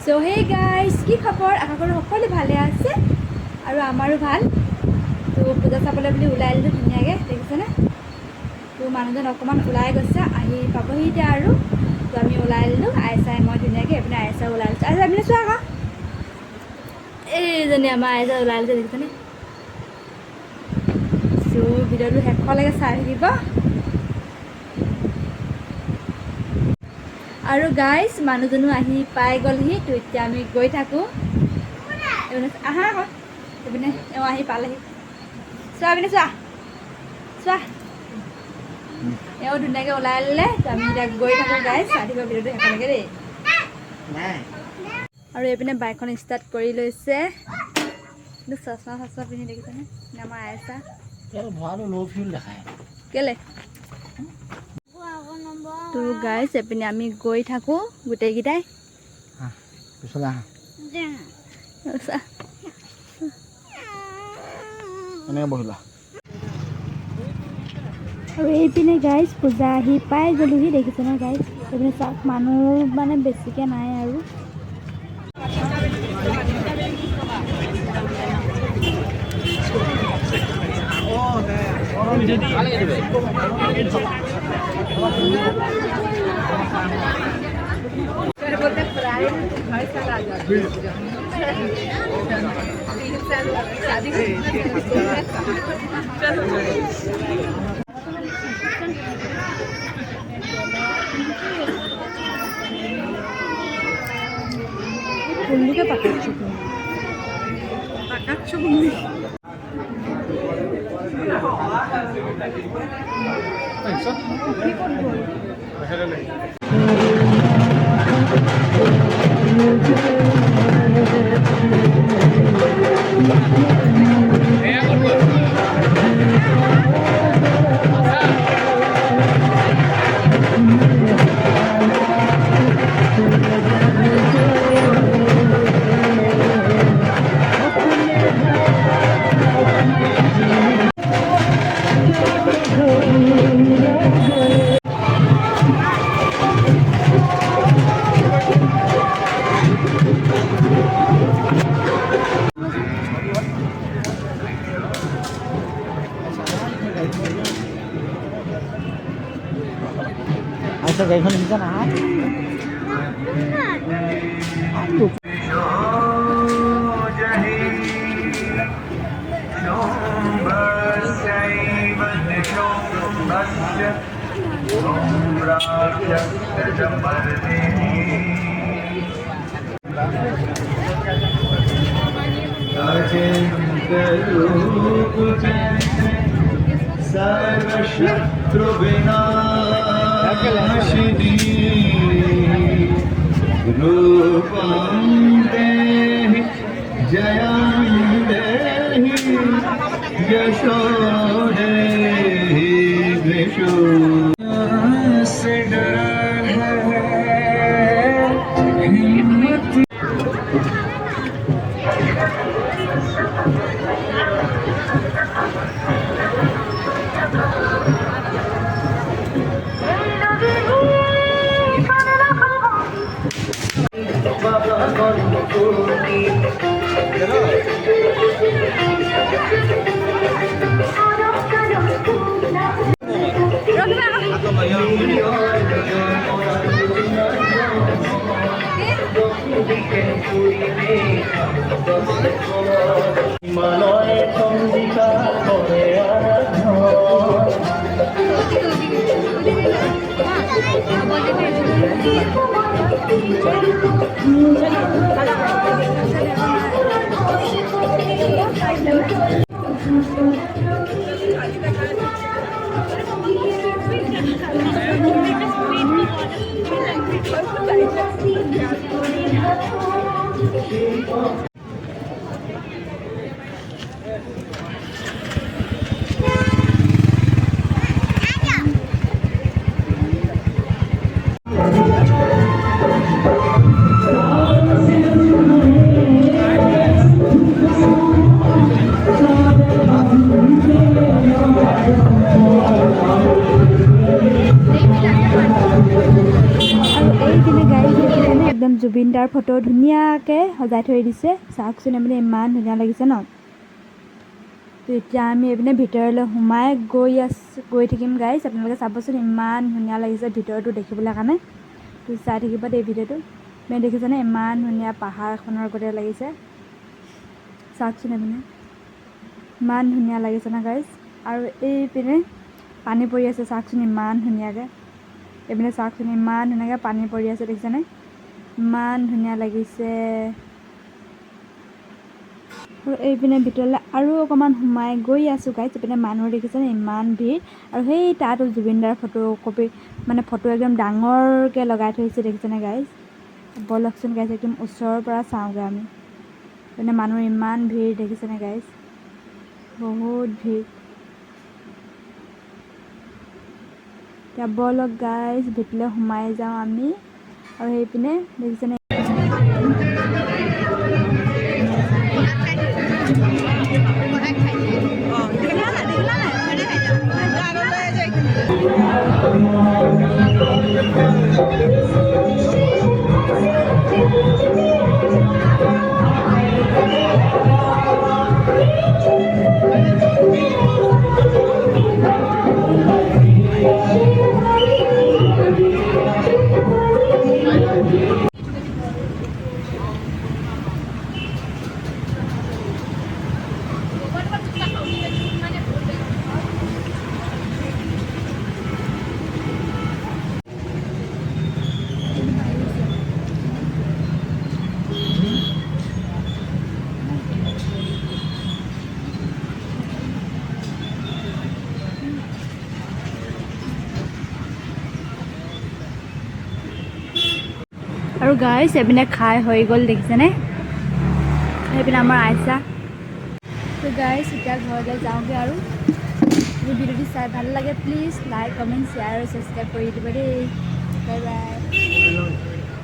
So hey guys, কি খবৰ? আশা কৰোঁ সকলো ভালে আছে আৰু আমাৰো ভাল। তো পূজা চাবলৈ বুলি ওলাই আহিলোঁ ধুনীয়াকৈ, দেখিছেনে? তো মানুহজন অকণমান ওলাই গৈছে, আহি পাবহি এতিয়া আৰু। তো আমি ওলাই আহিলোঁ, আইচাই মই ধুনীয়াকৈ এইপিনে আইচা ওলাই আহিছোঁ। আইচা আপুনি চোৱা আকৌ, এইজনী আমাৰ আইচা ওলাই আহিছে, দেখিছেনে? তো ভিডিঅ'টো শেষলৈকে চাই থাকিব। আৰু গাইজ মানুহজনো আহি পাই গ'লহি। তো এতিয়া আমি গৈ থাকোঁ। আহা আকৌ এইপিনে এওঁ আহি পালেহি। চোৱা পিনে চোৱা চোৱা, এওঁ ধুনীয়াকৈ ওলাই আনিলে। তো আমি এতিয়া গৈ থাকোঁ গাইজ, চাই থাকিব ভিডিঅ'টো শেষলৈকে দেই। আৰু এইপিনে বাইকখন ষ্টাৰ্ট কৰি লৈছে, কিন্তু চশমা চশমা পিন্ধি দেখিছেনে আমাৰ আইচা? কেলে তো গাইজ এইপিনে আমি গৈ থাকোঁ গোটেইকেইটাই। আৰু এইপিনে গাইজ পূজা আহি পাই গ'লোহি, দেখিছে ন গাইজ? এইপিনে চাওক, মানুহ মানে বেছিকৈ নাই আৰু। Kundi pakai cukup. Pakai cukup. Asa gayon ni sana ha? सर्वशत्रु विनाशिनी रूपं देहि जयं देहि यशो देहि द्वेषो से डर है हिम्मत। হিমালয় চন্দিকা করে জুবিন দাৰ ফটো ধুনীয়াকৈ সজাই থৈ দিছে চাওকচোন আপুনি ইমান ধুনীয়া লাগিছে ন তো এতিয়া আমি এইপিনে ভিতৰলৈ সোমাই গৈ থাকিম গাইজ আপোনালোকে চাবচোন ইমান ধুনীয়া লাগিছে ভিতৰটো দেখিবলৈ কাৰণে তো চাই থাকিব দেই ভিডিঅ'টো আপুনি দেখিছেনে ইমান ধুনীয়া পাহাৰ এখনৰ গতে লাগিছে চাওকচোন এইপিনে ইমান ধুনীয়া লাগিছে না গাইজ আৰু এইপিনে পানী পৰি আছে চাওকচোন ইমান ধুনীয়াকৈ এইপিনে চাওকচোন ইমান ধুনীয়াকৈ পানী পৰি আছে দেখিছেনে ইমান ধুনীয়া লাগিছে আৰু এইপিনে ভিতৰলৈ আৰু অকণমান সোমাই গৈ আছোঁ গাইজ এইপিনে মানুহ দেখিছেনে ইমান ভিৰ আৰু সেই তাতো জুবিন দাৰ ফটো কপি মানে ফটো একদম ডাঙৰকৈ লগাই থৈছে দেখিছেনে গাইজ ব'লকচোন গাইজ একদম ওচৰৰ পৰা চাওঁগৈ আমি এইপিনে মানুহ ইমান ভিৰ দেখিছেনে গাইজ বহুত ভিৰ এতিয়া ব'লক গাইজ ভিতৰলৈ সোমাই যাওঁ আমি আৰু সেইপিনে দেখিছেনে আৰু গাইজ এইপিনে খাই হৈ গ'ল দেখিছেনে সেইপিনে আমাৰ আইচা তো গাইজ এতিয়া ঘৰলৈ যাওঁগৈ আৰু ভিডিঅ'টো চাই ভাল লাগে প্লিজ লাইক কমেণ্ট শ্বেয়াৰ আৰু ছাবস্ক্ৰাইব কৰি দিব দেই বাই বাই